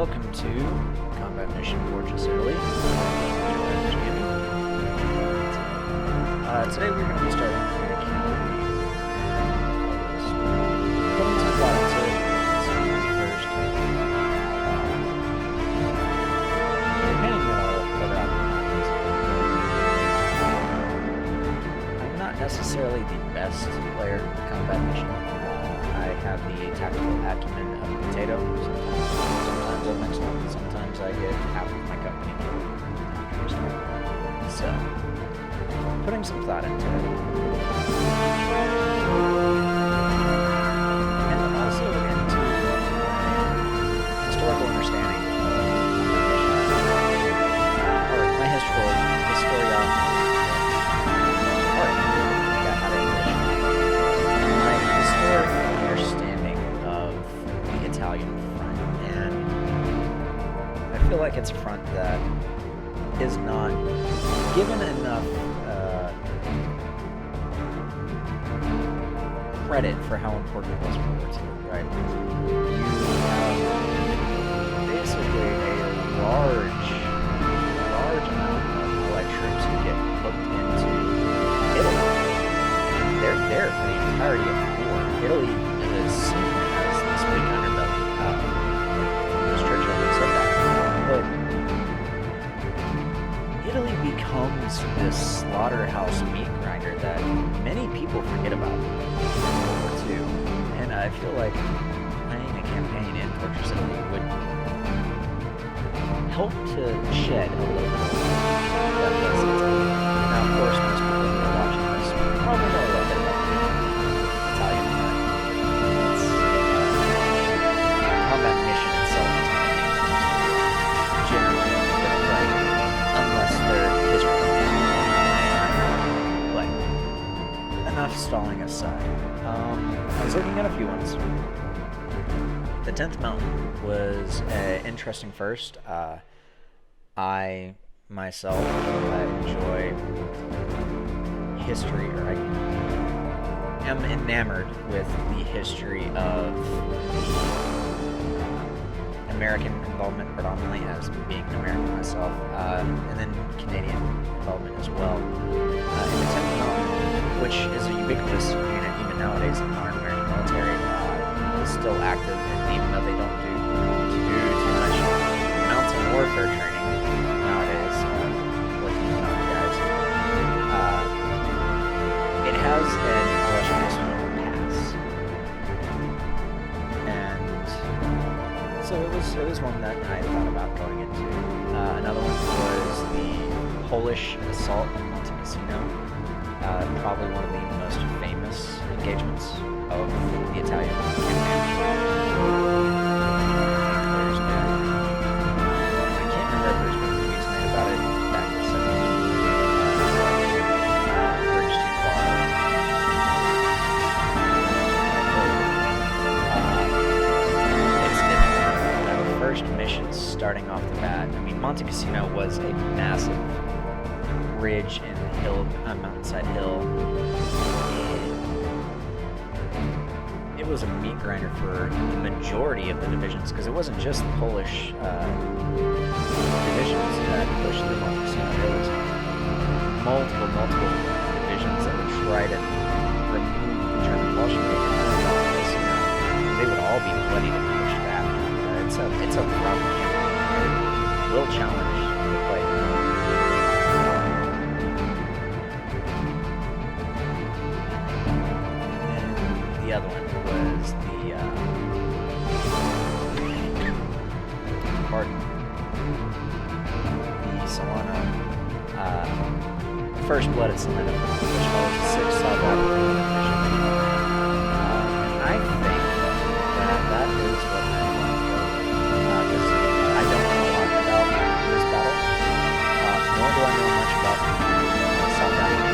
welcome to Combat Mission Fortress Italy. Today we're going to be starting with a cavalry. Putting some thought into it. First. Depending on whether I'm not necessarily the best player in Combat Mission. I have the tactical acumen of a potato. Sometimes I'm excellent, sometimes I get half of my company killed. So, putting some thought into it. And also into historical understanding or my historical understanding of the Italian front, and I feel like it's a front that is not given enough credit for how important it was for World War II, right? You have basically a large amount of Allied troops who get hooked into Italy. They're there for the entirety of the war. Italy is seen as this big underbelly. As Churchill said that. But Italy becomes this slaughterhouse meat grinder that many people forget about in World War II. And I feel like playing a campaign in Fortress Italy would help to shed a little bit of that presence. Now, of course, most people who are watching this probably know a little bit about the Italian front. It's combat mission itself is generally a bit right, unless they're history. But enough stalling aside. I was looking at a few ones. The 10th Mountain was an interesting first. I myself enjoy history, or I am enamored with the history of American involvement predominantly, as being an American myself, and then Canadian involvement as well. In the 10th Mountain, which is a ubiquitous unit even nowadays in the modern American military, is still active, and even though they don't do too much mountain warfare training nowadays, working with mountain guys, it has an illustrious pass, and so it was one that I thought about going into. Another one was the Polish assault on Monte Cassino, probably one of the most famous engagements of the Italian campaign. I can't remember if there's been movies made about it back in the 70s. Bridge too far. It's different. That first mission starting off the bat. I mean, Monte Cassino was a massive ridge and hill, mountainside hill. It was a meat grinder for the majority of the divisions, because it wasn't just the Polish divisions that pushed through Monte Cassino. There was multiple divisions that would try to remove the German Bolshevik from Monte Cassino. They would all be bloody to push back. It's a rough campaign. It will challenge the fight. The other one was the Celleno, First Blood at Celleno, which was the 6th South African Division. And I think that is what I'm going to go with, because I don't know a lot about this battle, nor do I know much about the South African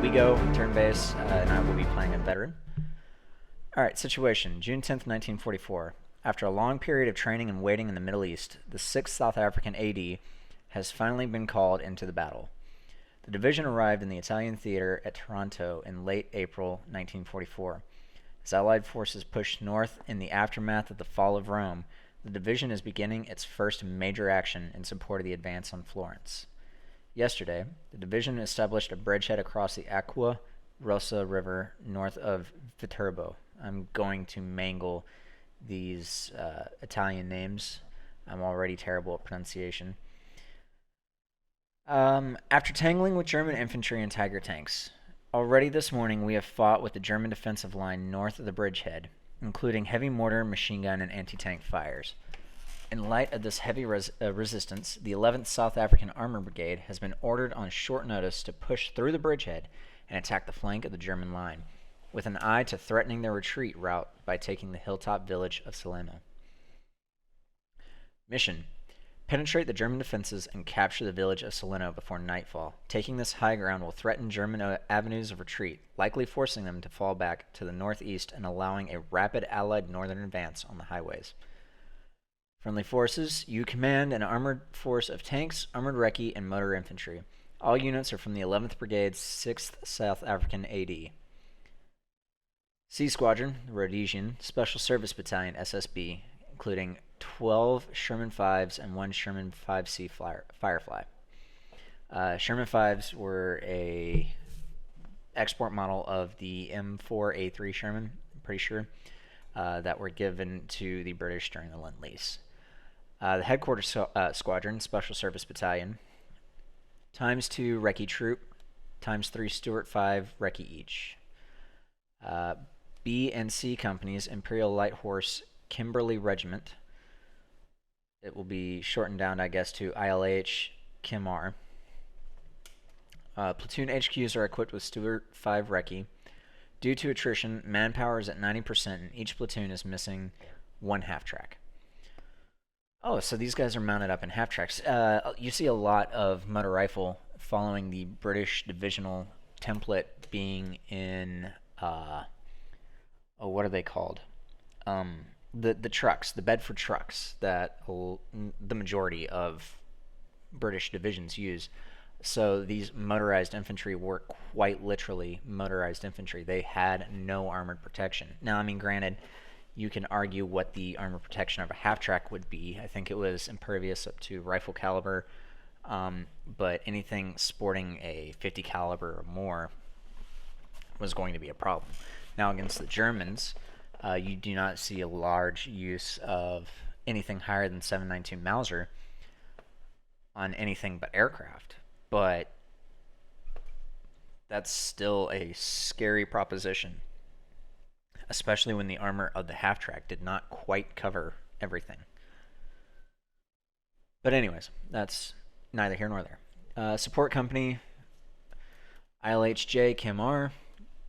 we go, turn base, and I will be playing a veteran. Alright, situation. June 10th, 1944. After a long period of training and waiting in the Middle East, the 6th South African AD has finally been called into the battle. The division arrived in the Italian theater at Taranto in late April 1944. As Allied forces pushed north in the aftermath of the fall of Rome, the division is beginning its first major action in support of the advance on Florence. Yesterday, the division established a bridgehead across the Acqua Rossa River north of Viterbo. I'm going to mangle these Italian names. I'm already terrible at pronunciation. After tangling with German infantry and Tiger tanks, already this morning we have fought with the German defensive line north of the bridgehead, including heavy mortar, machine gun, and anti-tank fires. In light of this heavy resistance, the 11th South African Armor Brigade has been ordered on short notice to push through the bridgehead and attack the flank of the German line, with an eye to threatening their retreat route by taking the hilltop village of Celleno. Mission: penetrate the German defenses and capture the village of Celleno before nightfall. Taking this high ground will threaten German avenues of retreat, likely forcing them to fall back to the northeast and allowing a rapid Allied northern advance on the highways. Friendly forces, you command an armored force of tanks, armored recce, and motor infantry. All units are from the 11th Brigade's 6th South African AD. C Squadron, the Rhodesian, Special Service Battalion SSB, including 12 Sherman 5s and 1 Sherman 5C Firefly. Sherman 5s were a export model of the M4A3 Sherman, I'm pretty sure, that were given to the British during the Lend-Lease. The Headquarters Squadron, Special Service Battalion, ×2 Recce Troop, ×3 Stuart 5 Recce each. B and C Companies, Imperial Light Horse Kimberley Regiment. It will be shortened down, I guess, to ILH Kim-R. Platoon HQs are equipped with Stuart 5 Recce. Due to attrition, manpower is at 90% and each platoon is missing 1 half-track. Oh, so these guys are mounted up in half-tracks. You see a lot of motor rifle following the British divisional template being in, what are they called? The trucks, the Bedford trucks that the majority of British divisions use. So these motorized infantry were quite literally motorized infantry. They had no armored protection. Now, I mean, granted, you can argue what the armor protection of a half-track would be. I think it was impervious up to rifle caliber, but anything sporting a 50 caliber or more was going to be a problem. Now, against the Germans, you do not see a large use of anything higher than 7.92 Mauser on anything but aircraft, but that's still a scary proposition, especially when the armor of the half-track did not quite cover everything. But anyways, that's neither here nor there. Support company, ILHJ Kim-R,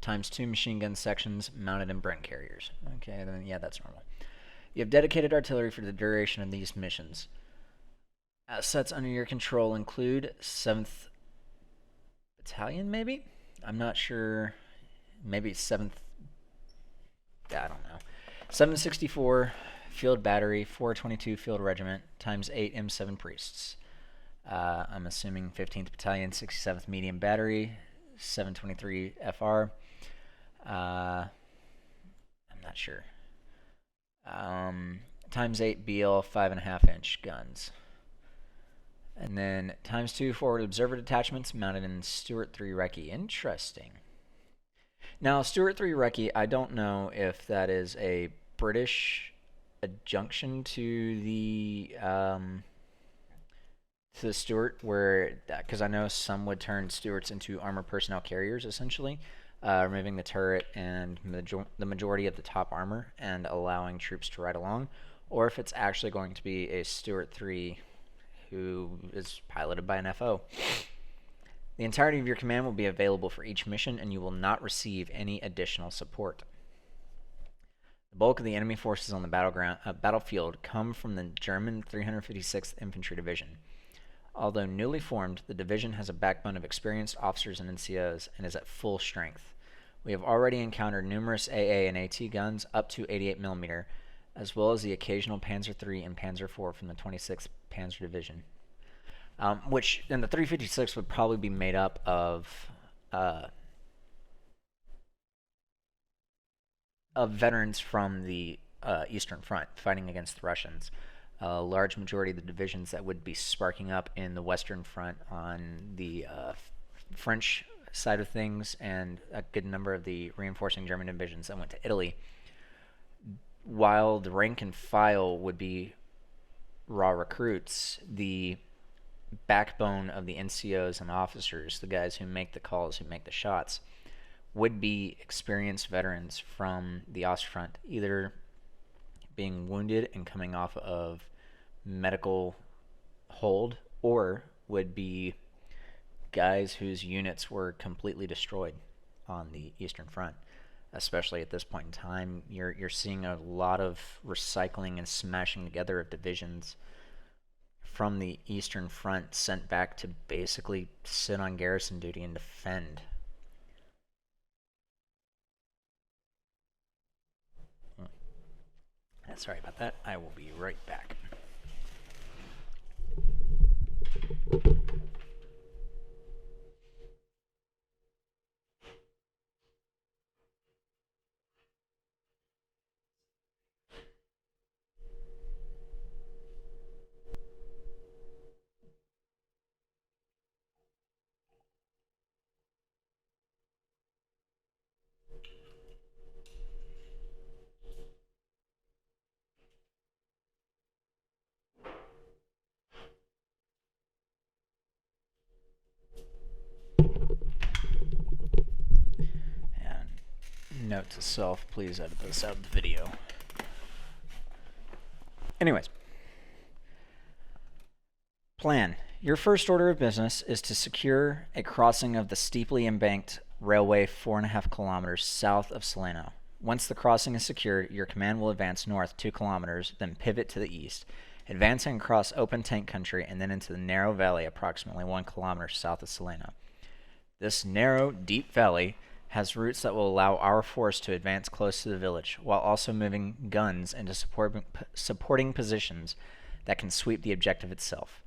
×2 machine gun sections mounted in Brent carriers. Okay, then yeah, that's normal. You have dedicated artillery for the duration of these missions. Assets under your control include 7th Battalion, maybe? I'm not sure. Maybe 7th. I don't know. 764 Field Battery, 422 Field Regiment, ×8 M7 Priests. I'm assuming 15th Battalion, 67th Medium Battery, 723 FR. I'm not sure. ×8 BL 5.5-inch guns. And then ×2 forward observer detachments mounted in Stuart 3 Recce. Interesting. Now, Stuart 3 Recce, I don't know if that is a British adjunction to the Stuart, where, because I know some would turn Stuarts into armored personnel carriers, essentially, removing the turret and the majority of the top armor and allowing troops to ride along, or if it's actually going to be a Stuart 3 who is piloted by an FO. The entirety of your command will be available for each mission, and you will not receive any additional support. The bulk of the enemy forces on the battlefield come from the German 356th Infantry Division. Although newly formed, the division has a backbone of experienced officers and NCOs and is at full strength. We have already encountered numerous AA and AT guns up to 88mm, as well as the occasional Panzer III and Panzer IV from the 26th Panzer Division. Which in the 356 would probably be made up uh, of veterans from the Eastern Front fighting against the Russians. A large majority of the divisions that would be sparking up in the Western Front on the French side of things, and a good number of the reinforcing German divisions that went to Italy, while the rank and file would be raw recruits, the backbone of the NCOs and officers, the guys who make the calls, who make the shots, would be experienced veterans from the Ostfront, either being wounded and coming off of medical hold, or would be guys whose units were completely destroyed on the Eastern Front. Especially at this point in time, you're seeing a lot of recycling and smashing together of divisions from the Eastern Front sent back to basically sit on garrison duty and defend. Sorry about that. I will be right back. Note to self, please edit this out of the video. Anyways. Plan. Your first order of business is to secure a crossing of the steeply embanked railway 4.5 kilometers south of Celleno. Once the crossing is secured, your command will advance north 2 kilometers, then pivot to the east, advancing across open tank country and then into the narrow valley approximately 1 kilometer south of Celleno. This narrow, deep valley has routes that will allow our force to advance close to the village, while also moving guns into supporting positions that can sweep the objective itself.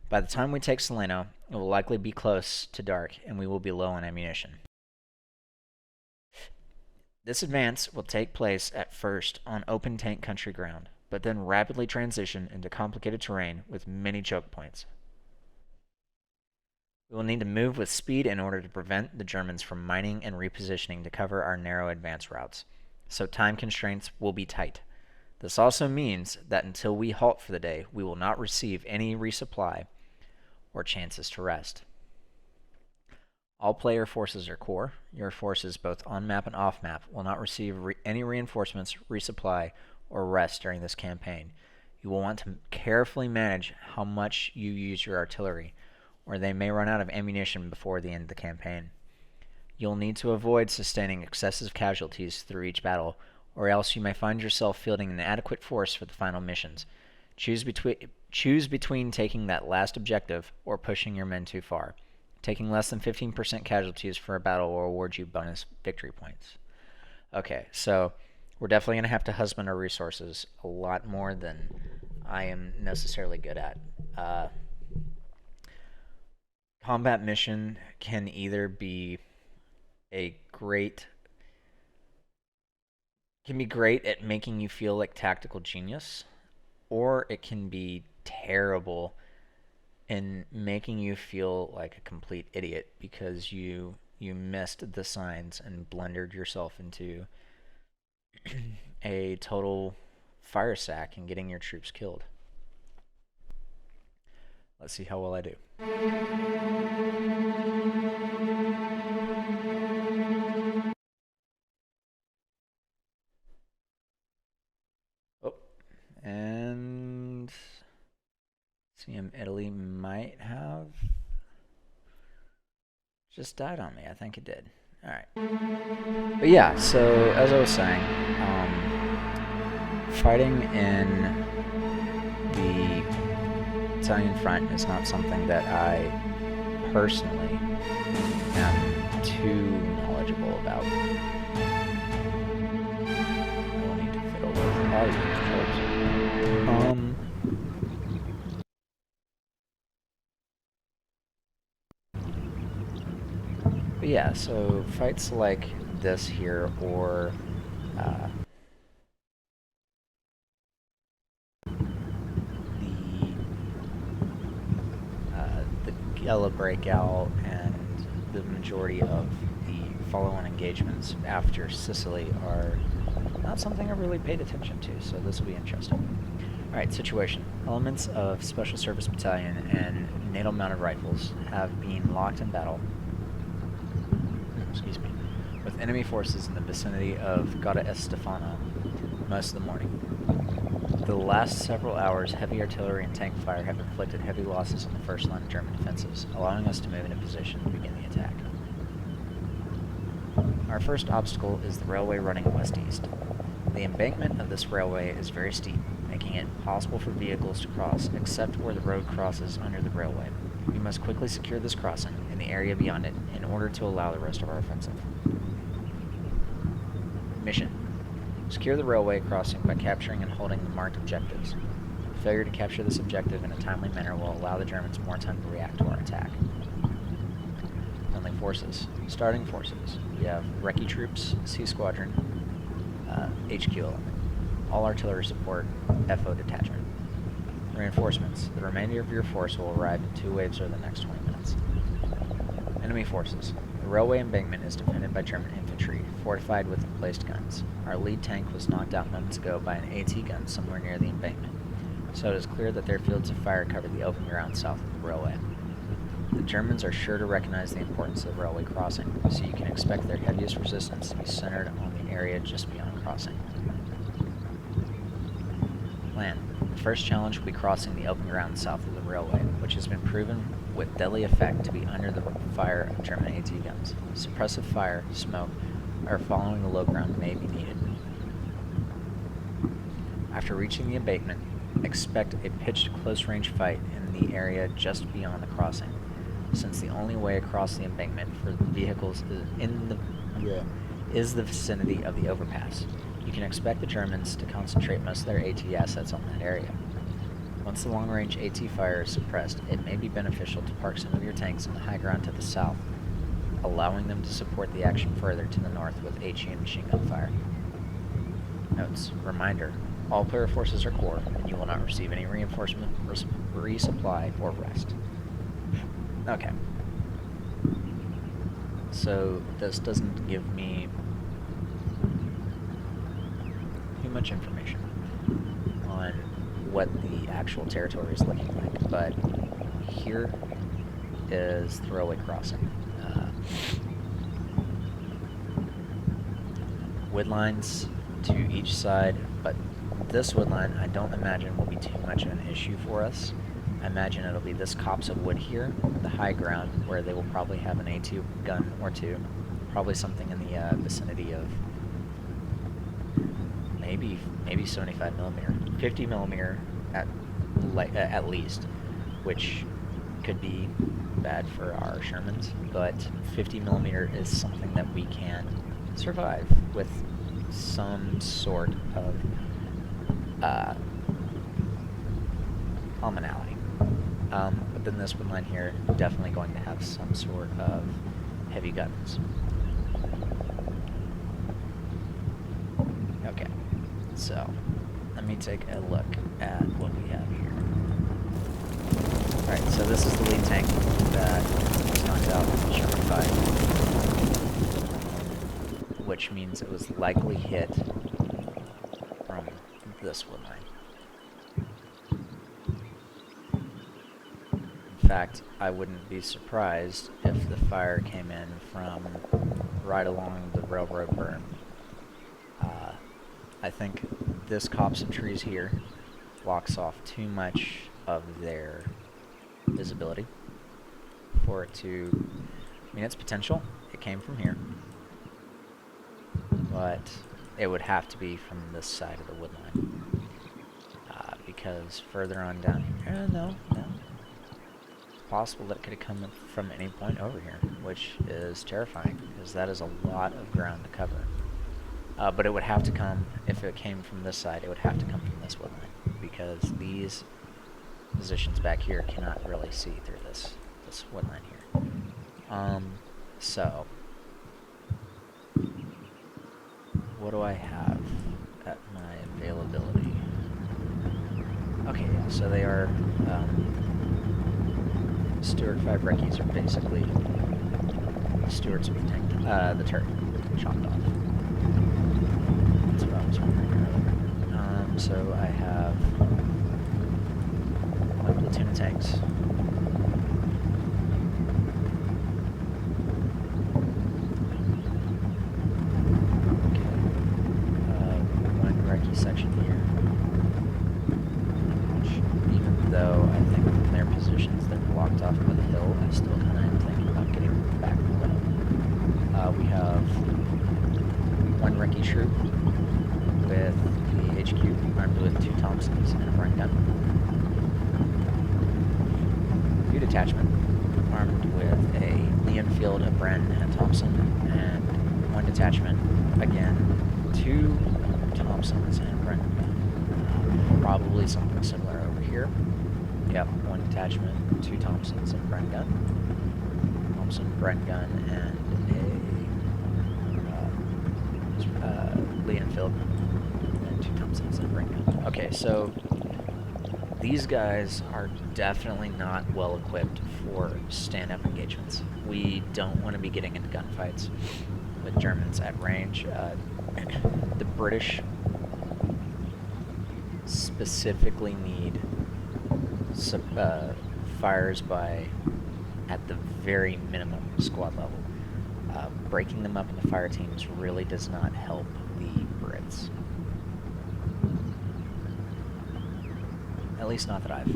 By the time we take Celleno, it will likely be close to dark, and we will be low on ammunition. This advance will take place at first on open tank country ground, but then rapidly transition into complicated terrain with many choke points. We will need to move with speed in order to prevent the Germans from mining and repositioning to cover our narrow advance routes, so time constraints will be tight. This also means that until we halt for the day, we will not receive any resupply or chances to rest. All player forces are core. Your forces, both on-map and off-map, will not receive any reinforcements, resupply, or rest during this campaign. You will want to carefully manage how much you use your artillery, or they may run out of ammunition before the end of the campaign. You'll need to avoid sustaining excessive casualties through each battle, or else you may find yourself fielding an inadequate force for the final missions. Choose between taking that last objective or pushing your men too far. Taking less than 15% casualties for a battle will award you bonus victory points. Okay, so we're definitely going to have to husband our resources a lot more than I am necessarily good at. Combat mission can either be great at making you feel like tactical genius, or it can be terrible in making you feel like a complete idiot because you missed the signs and blundered yourself into a total fire sack and getting your troops killed. Let's see how well I do. Oh, and CM Italy might have just died on me. I think it did. Alright. But yeah, so as I was saying, fighting in the Italian front is not something that I personally am too knowledgeable about. I will need to fiddle with audio controls. But yeah, so fights like this here, or uh, the Gela breakout and the majority of the follow-on engagements after Sicily are not something I really paid attention to, so this will be interesting. Alright, situation. Elements of Special Service Battalion and NATO Mounted Rifles have been locked in battle with enemy forces in the vicinity of Gata Estefano most of the morning. For the last several hours, heavy artillery and tank fire have inflicted heavy losses on the first line of German defenses, allowing us to move into position to begin the attack. Our first obstacle is the railway running west-east. The embankment of this railway is very steep, making it impossible for vehicles to cross except where the road crosses under the railway. We must quickly secure this crossing and the area beyond it in order to allow the rest of our offensive. Mission: secure the railway crossing by capturing and holding the marked objectives. Failure to capture this objective in a timely manner will allow the Germans more time to react to our attack. Friendly forces. Starting forces. We have Recce Troops, C Squadron, HQ element. All artillery support, FO detachment. Reinforcements. The remainder of your force will arrive in 2 waves over the next 20 minutes. Enemy forces. The railway embankment is defended by German infantry, fortified with emplaced guns. Our lead tank was knocked out moments ago by an AT gun somewhere near the embankment, so it is clear that their fields of fire cover the open ground south of the railway. The Germans are sure to recognize the importance of the railway crossing, so you can expect their heaviest resistance to be centered on the area just beyond crossing. Plan. The first challenge will be crossing the open ground south of the railway, which has been proven with deadly effect to be under the fire of German AT guns. Suppressive fire, smoke, or following the low ground may be needed. After reaching the embankment, expect a pitched close-range fight in the area just beyond the crossing, since the only way across the embankment for vehicles is the vicinity of the overpass. You can expect the Germans to concentrate most of their AT assets on that area. Once the long-range AT fire is suppressed, it may be beneficial to park some of your tanks in the high ground to the south, allowing them to support the action further to the north with HE and machine gun fire. Notes. Reminder. All player forces are core, and you will not receive any reinforcement, resupply, or rest. Okay. So, this doesn't give me too much information on what the actual territory is looking like, but here is the railway crossing. Wood lines to each side, but this wood line I don't imagine will be too much of an issue for us. I imagine it'll be this copse of wood here, the high ground, where they will probably have an AT gun or two, probably something in the vicinity of maybe 75 millimeter, 50 millimeter at least, which could be bad for our Shermans, but 50 millimeter is something that we can survive with some sort of commonality. But then this wood line here, definitely going to have some sort of heavy guns. Okay, so let me take a look at what we have here. Alright, so this is the lead tank that was knocked out in the Sherman fight, which means it was likely hit from this wood line. In fact, I wouldn't be surprised if the fire came in from right along the railroad berm. I think this copse of trees here blocks off too much of their visibility for it to, I mean, it's potential. It came from here, but it would have to be from this side of the wood line, because further on down here, no. It's possible that it could have come from any point over here, which is terrifying, because that is a lot of ground to cover. But it would have to come, if it came from this side, it would have to come from this wood line, because these positions back here cannot really see through this wood line here. So, what do I have at my availability? Okay, yeah, so they are, Stuart 5 Reckies are basically Stuart's with the tank, the turret chopped off. That's what I was wondering earlier. So I have one platoon of tanks. Section here, which, even though I think from their positions they're blocked off by the hill, I still kind of am thinking about getting back pulled up. We have one Recce troop with the HQ armed with 2 Thompsons and a run gun. New detachment armed with a Lee Enfield, a Bren, and a Thompson, and one detachment, again, 2 Thompsons and Bren gun. Probably something similar over here. Yep, one detachment, 2 Thompsons and Bren gun. Thompson, Bren gun, and a Lee Enfield, and 2 Thompsons and Bren gun. Okay, so these guys are definitely not well equipped for stand-up engagements. We don't want to be getting into gunfights with Germans at range. The British specifically need fires by, at the very minimum, squad level. Breaking them up into fire teams really does not help the Brits. At least not that I've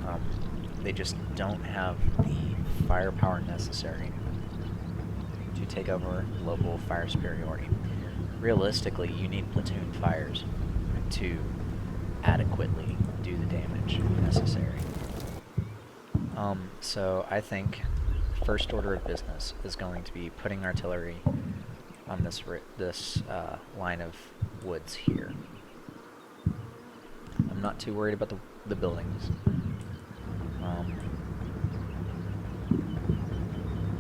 found. They just don't have the firepower necessary to take over global fire superiority. Realistically, you need platoon fires to adequately do the damage necessary. So I think first order of business is going to be putting artillery on this line of woods here. I'm not too worried about the buildings.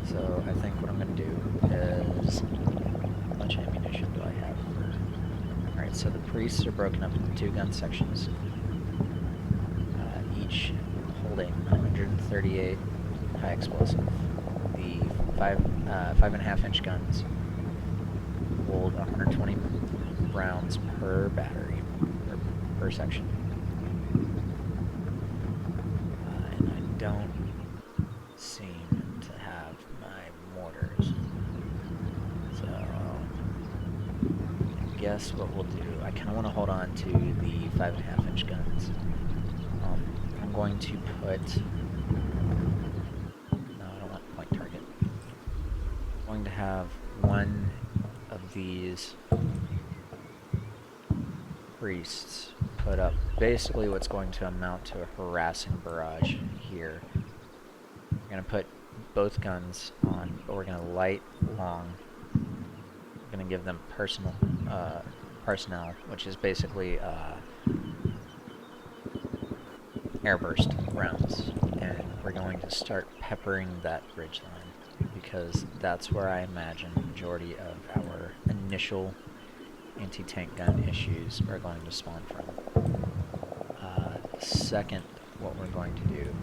So I think what I'm going to do is, how much ammunition do I have? Alright, so the priests are broken up into 2 gun sections, each holding 138 high explosive. The 5.5 inch guns hold 120 rounds per battery, or per section. And I don't seem to have my mortars. So I guess what we'll do, I kind of want to hold on to the 5.5 inch guns. I'm going to put, no, I don't want point target. I'm going to have one of these priests put up basically what's going to amount to a harassing barrage here. We're going to put both guns on, but we're going to light long. We're going to give them personnel, which is basically airburst rounds, and we're going to start peppering that ridge line, because that's where I imagine the majority of our initial anti-tank gun issues are going to spawn from. Second, what we're going to do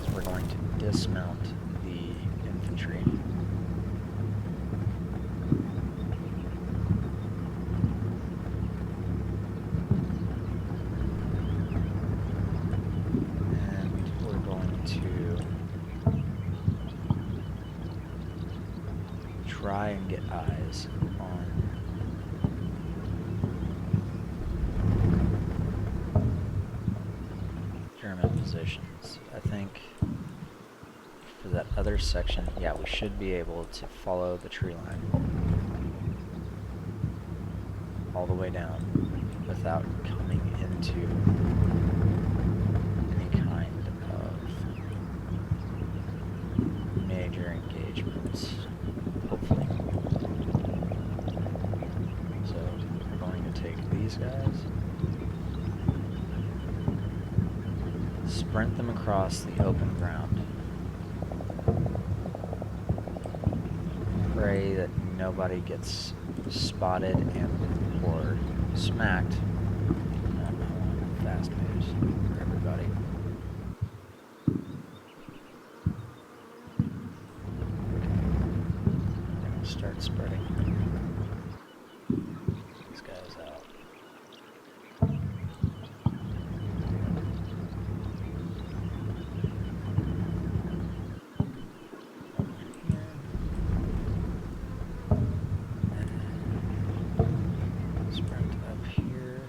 is we're going to dismount the infantry. Try and get eyes on German positions. I think for that other section, yeah, we should be able to follow the tree line all the way down without coming into any kind of major engagements. Hopefully. So we're going to take these guys, sprint them across the open ground, pray nobody gets spotted and or smacked. Fast moves for everybody. Okay. I'm gonna start spreading these guys out. Sprint up here.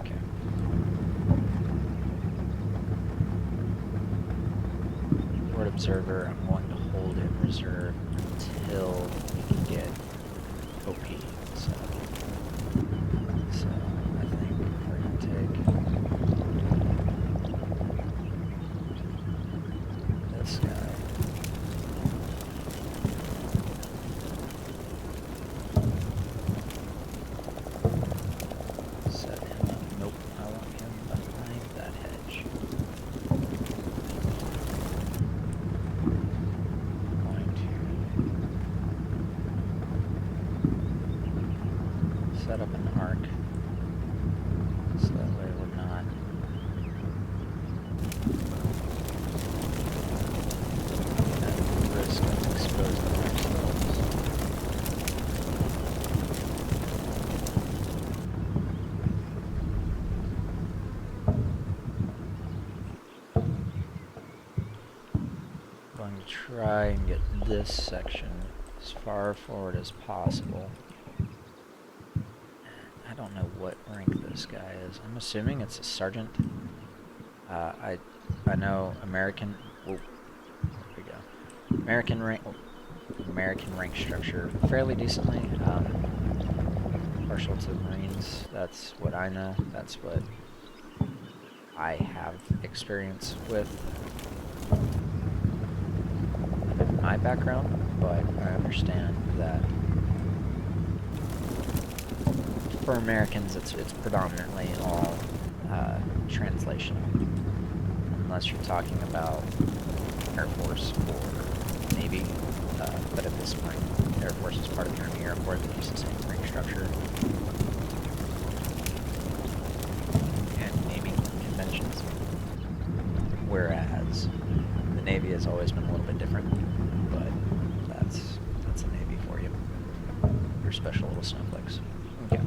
Okay. Board observer, I'm going to hold in reserve until we can get OP. So I think we're going to take this guy. Set him up. Nope, I want him behind that hedge. I'm going to set up an arc so that way we're not at risk of exposing ourselves. Going to try and get this section as far forward as possible. I don't know what rank this guy is. I'm assuming it's a sergeant. I know American. Oh, there we go. American rank structure fairly decently. Partial to Marines. That's what I know. That's what I have experience with in my background, but I understand that for Americans it's predominantly all translational, unless you're talking about Air Force or Navy, but at this point Air Force is part of the Army, Air Force use the same rank structure and naming conventions, whereas the Navy has always been a little bit different, but that's the Navy for you. Your special little snowflakes. Okay.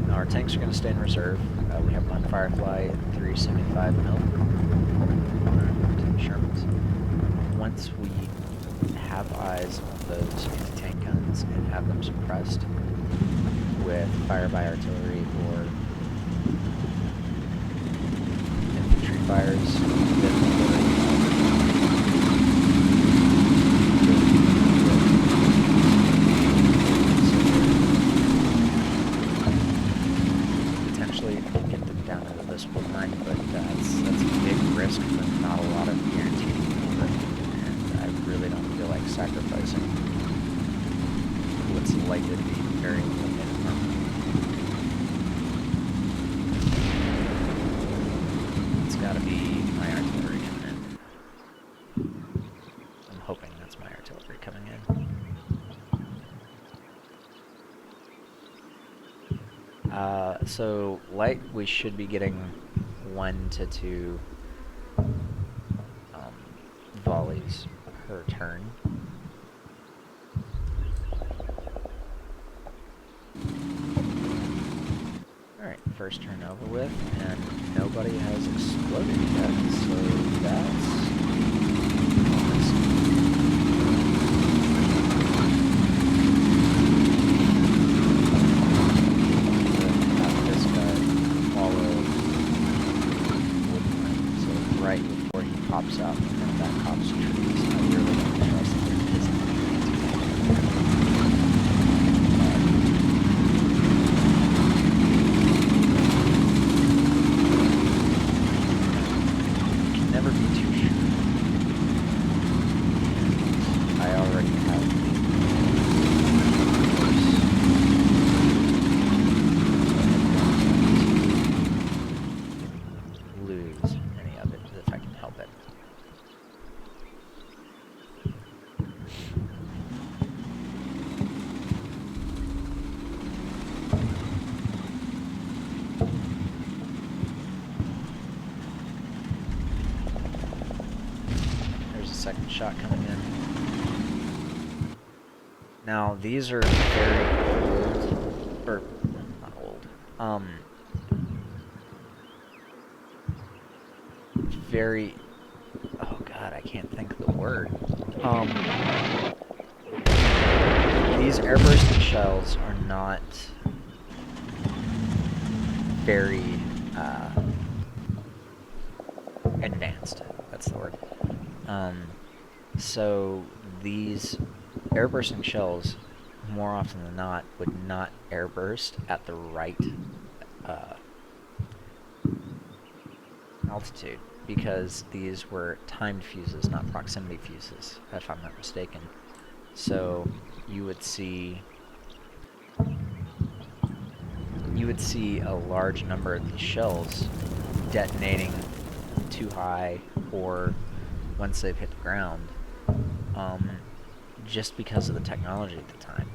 Now our tanks are going to stay in reserve. We have one Firefly, 375 mil, 10 Shermans. Once we have eyes on those anti-tank guns and have them suppressed with fire by artillery or infantry fires, potentially get them down into this wood line, but that's a big risk for not a lot of guaranteed maneuver, and I really don't feel like sacrificing what's likely to be very limited armor. It's gotta be my artillery coming in. I'm hoping that's my artillery coming in. So light, we should be getting 1 to 2 volleys per turn. Alright, first turn over with, and nobody has exploded yet, so that's right before he pops out in front of that cop's trees. I really don't trust that there isn't you can never be too sure. And I already have lose any of it if I can help it. second shot coming in. Now, these are very old, or not old, very, oh god, I can't think of the word. These airbursting shells are not very advanced. That's the word. So these airbursting shells, more often than not, would not airburst at the right altitude, because these were timed fuses, not proximity fuses, if I'm not mistaken. So you would see a large number of these shells detonating too high, or once they've hit the ground, just because of the technology at the time.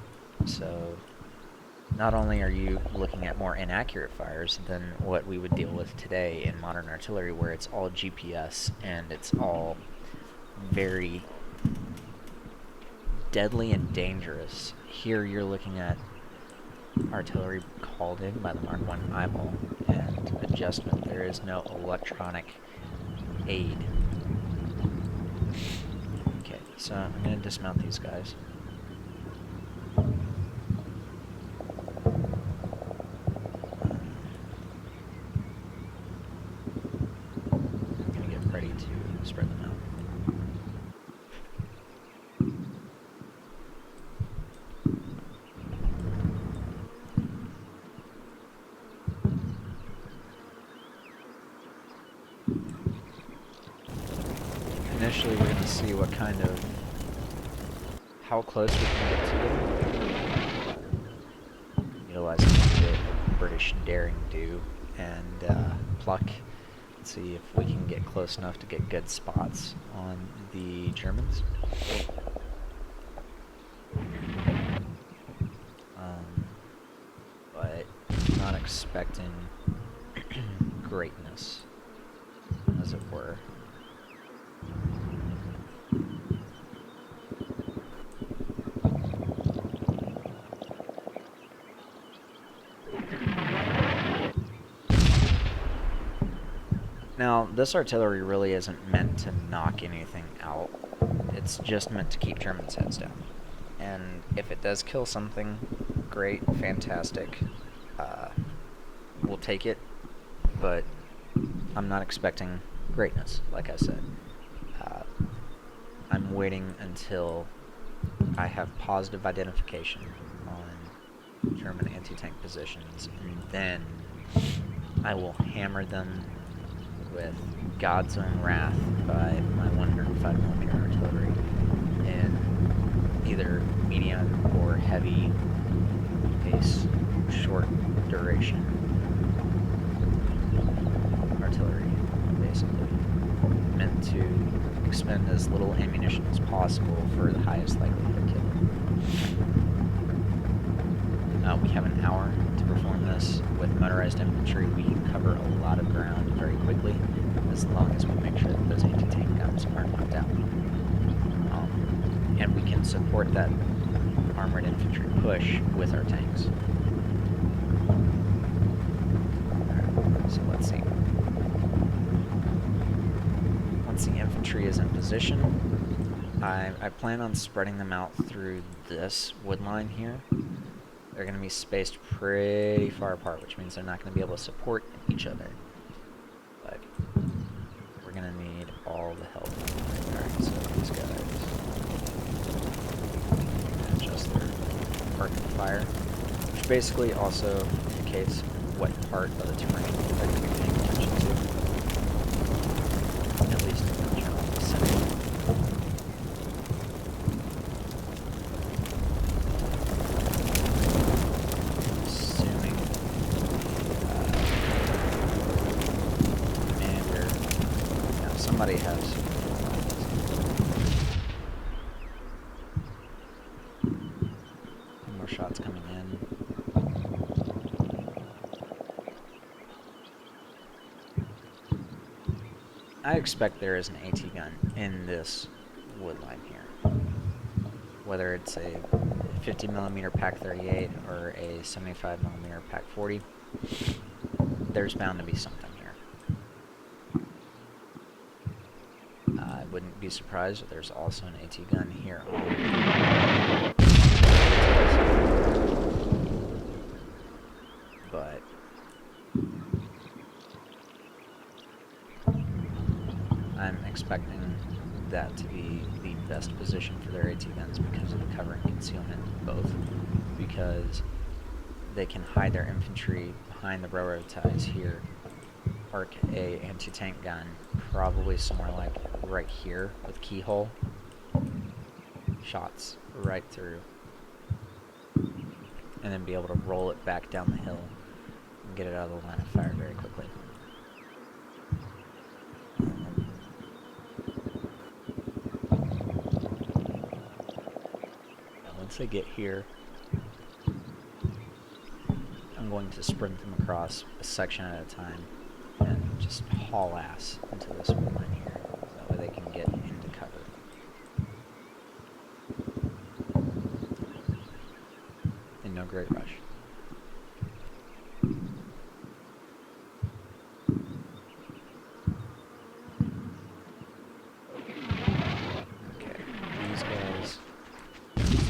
So not only are you looking at more inaccurate fires than what we would deal with today in modern artillery, where it's all GPS and it's all very deadly and dangerous. Here you're looking at artillery called in by the Mark 1 eyeball and adjustment. There is no electronic aid. Okay, so I'm going to dismount these guys. I'm going to get ready to spread them out. Initially, we're going to see how close we can get to them, utilizing the British daring do and pluck. Let's see if we can get close enough to get good spots on the Germans. But not expecting greatness, as it were. Now, this artillery really isn't meant to knock anything out. It's just meant to keep Germans' heads down. And if it does kill something, great, fantastic. We'll take it, but I'm not expecting greatness, like I said. I'm waiting until I have positive identification on German anti-tank positions, and then I will hammer them with God's own wrath by my 105mm artillery in either medium or heavy pace, short duration artillery, basically meant to expend as little ammunition as possible for the highest likelihood kill. We have an hour to perform this. With motorized infantry, we can cover a lot of ground very quickly, as long as we make sure that those anti-tank guns are knocked out. And we can support that armored infantry push with our tanks. Alright, so let's see. Once the infantry is in position, I plan on spreading them out through this wood line here. They're going to be spaced pretty far apart, which means they're not going to be able to support each other. But we're going to need all the help. Alright, so these guys adjust their parking fire, which basically also indicates what part of the terrain they're going to be paying attention to, at least in the general vicinity. Somebody has more shots coming in. I expect there is an AT gun in this wood line here. Whether it's a 50 millimeter Pac 38 or a 75 millimeter Pac 40, there's bound to be something here. I wouldn't be surprised if there's also an AT gun here on. But I'm expecting that to be the best position for their AT guns because of the cover and concealment, both because they can hide their infantry behind the railroad ties here, park a anti-tank gun probably somewhere like right here with keyhole, shots right through, and then be able to roll it back down the hill and get it out of the line of fire very quickly. Once they get here, I'm going to sprint them across a section at a time and just haul ass into this one line here, so that way they can get into cover. In no great rush. Okay, these guys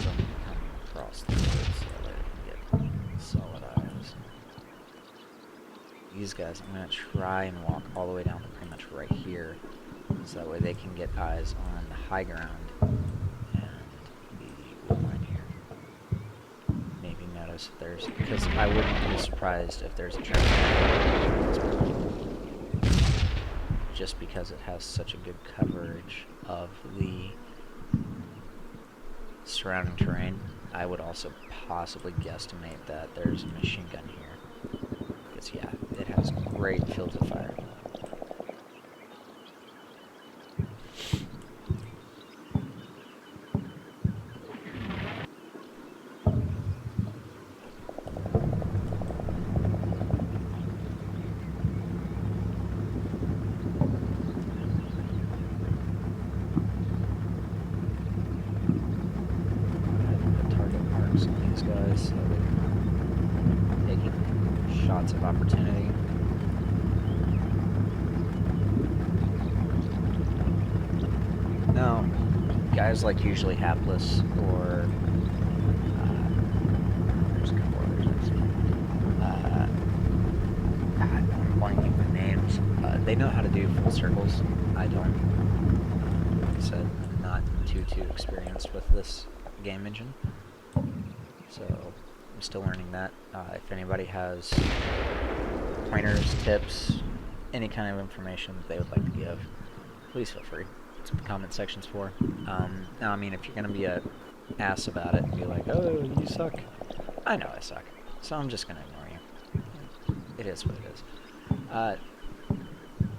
don't come across the road so that way they can get solid eyes. These guys, I'm going to try and walk all the way down to pretty much right here, so that way they can get eyes on the high ground and the wood line here. Maybe notice if there's, because I wouldn't be surprised if there's a German just because it has such a good coverage of the surrounding terrain. I would also possibly guesstimate that there's a machine gun here. Because yeah, it has great field of fire. Guys, so they're taking shots of opportunity. Now, guys like usually hapless or there's a couple others. I'm blanking the names. They know how to do full circles. I don't. Like I said, I'm not too experienced with this game engine. So I'm still learning that. If anybody has pointers, tips, any kind of information that they would like to give, please feel free. It's in the comment sections for. Now, I mean, if you're going to be an ass about it and be like, oh, you suck, I know I suck. So I'm just going to ignore you. It is what it is.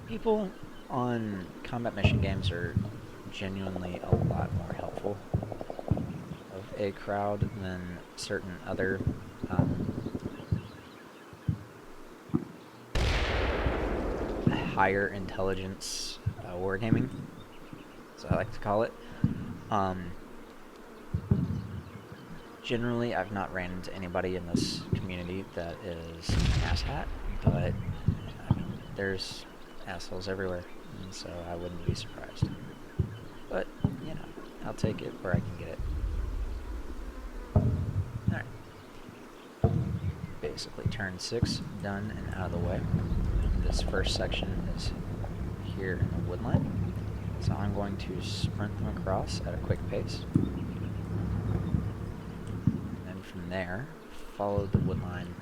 People on combat mission games are genuinely a lot more helpful a crowd than certain other higher intelligence wargaming, so I like to call it. Generally, I've not ran into anybody in this community that is an asshat, but I mean, there's assholes everywhere, and so I wouldn't be surprised. But, you know, I'll take it where I can get it. Basically turn 6 done and out of the way. This first section is here in the wood line, so I'm going to sprint them across at a quick pace, and from there follow the wood line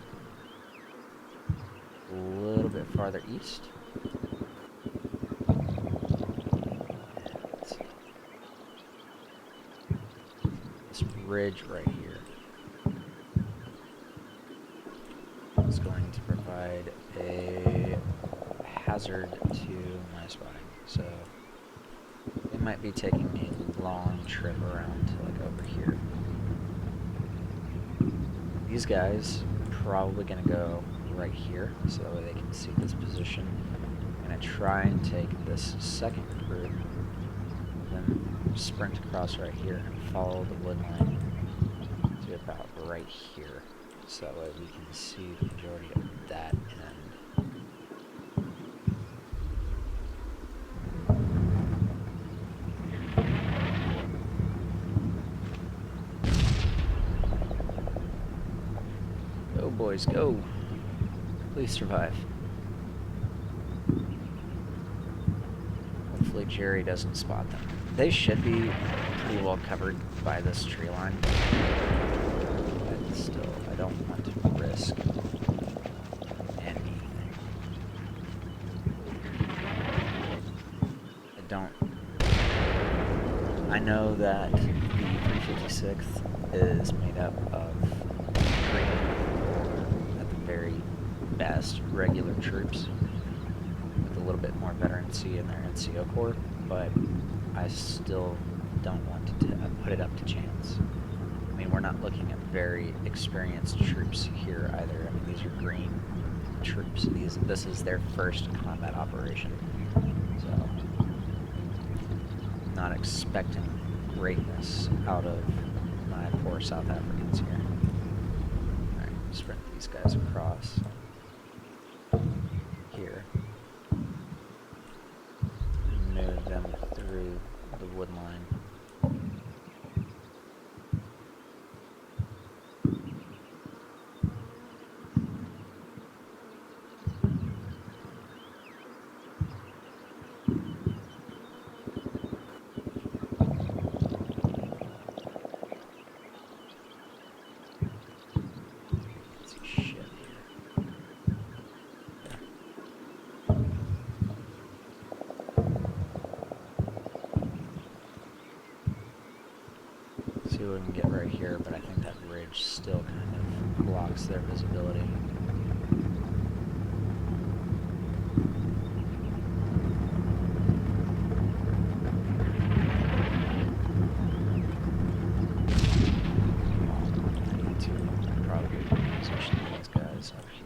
a little bit farther east. This ridge right here is going to provide a hazard to my spotting, so they might be taking a long trip around to like over here. These guys are probably going to go right here, so that way they can see this position. I'm going to try and take this second group then sprint across right here and follow the wood line to about right here. So that way we can see the majority of that end. Go, boys, go! Please survive. Hopefully Jerry doesn't spot them. They should be pretty well covered by this tree line. But still, I don't want to risk anything. I know that the 356th is made up of green, at the very best, regular troops with a little bit more veterancy in their NCO Corps, but I still don't want to put it up to chance. I mean, we're not looking at very experienced troops here either. I mean, these are green troops. This is their first combat operation, so not expecting greatness out of my poor South Africans here. Alright, sprint these guys across here. Move them through the wood line. See what we can get right here, but I think that ridge still kind of blocks their visibility. I need to probably position these guys up here.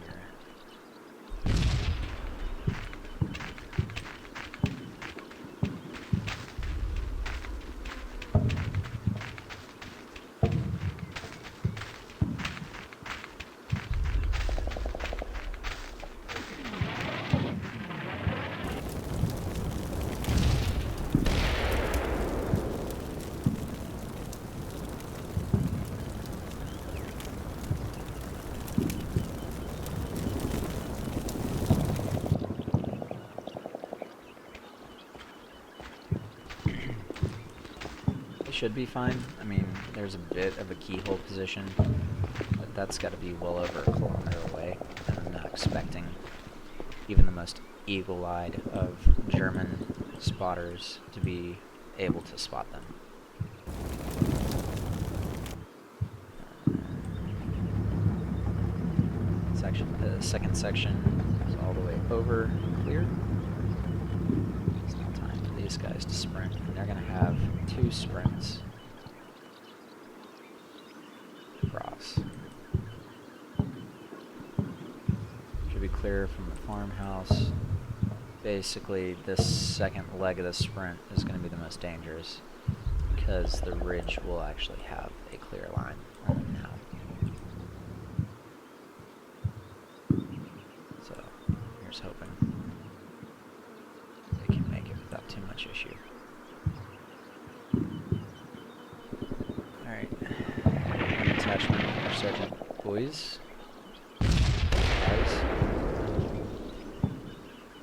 Should be fine. I mean, there's a bit of a keyhole position, but that's got to be well over a kilometer away, and I'm not expecting even the most eagle-eyed of German spotters to be able to spot them. The second section is all the way over clear. It's now time for these guys to sprint, and they're going to have 2 sprints across. Should be clear from the farmhouse. Basically, this second leg of the sprint is going to be the most dangerous because the ridge will actually have a clear line on it now. So, here's hoping they can make it without too much issue. Alright, one attachment for Sergeant Boys. Guys.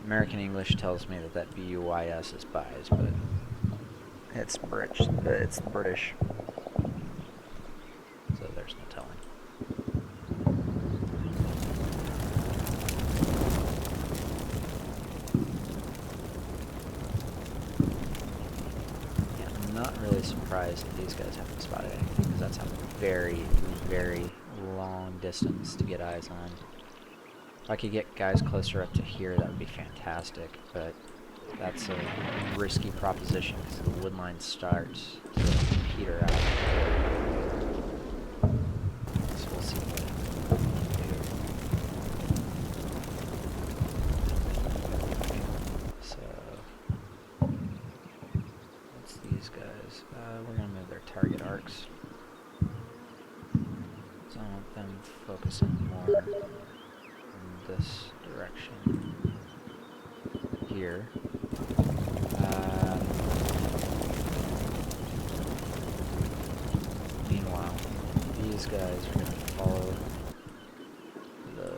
American English tells me that B-U-Y-S is buys, but it's British. It's British. So there's no telling. Yeah, I'm not really surprised that these guys haven't spotted anything, because that's a very, very long distance to get eyes on. If I could get guys closer up to here, that would be fantastic, but that's a risky proposition because the wood line starts to peter out. So we'll see what we can do. So, what's these we're going to move their target arcs. So I want them focusing more in this direction here. Meanwhile, these guys are going to follow the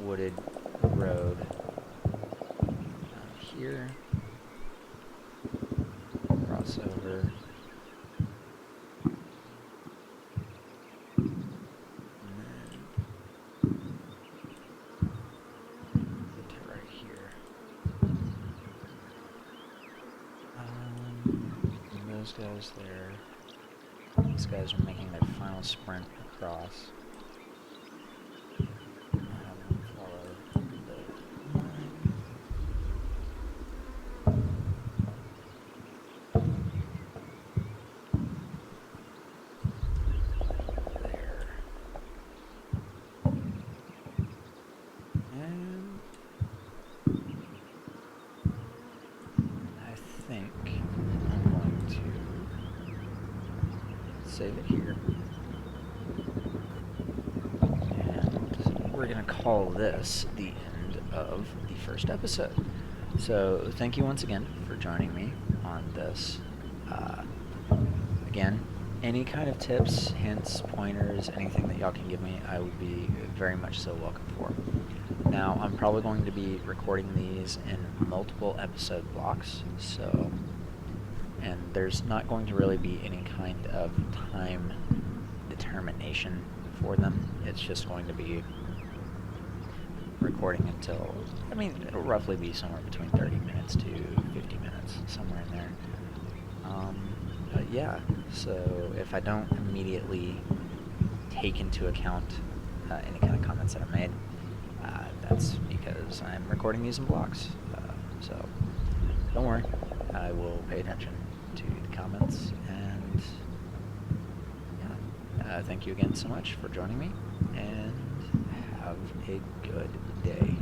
wooded road down here, cross over, and then get to right here. And those guys there, these guys are making their final sprint across. Save it here. And we're going to call this the end of the first episode. So thank you once again for joining me on this. Again, any kind of tips, hints, pointers, anything that y'all can give me, I would be very much so welcome for. Now, I'm probably going to be recording these in multiple episode blocks, so... and there's not going to really be any kind of time determination for them. It's just going to be recording until, I mean, it'll roughly be somewhere between 30 minutes to 50 minutes, somewhere in there. But yeah, so if I don't immediately take into account any kind of comments that are made, that's because I'm recording these in blocks. So don't worry, I will pay attention to the comments, and yeah, thank you again so much for joining me, and have a good day.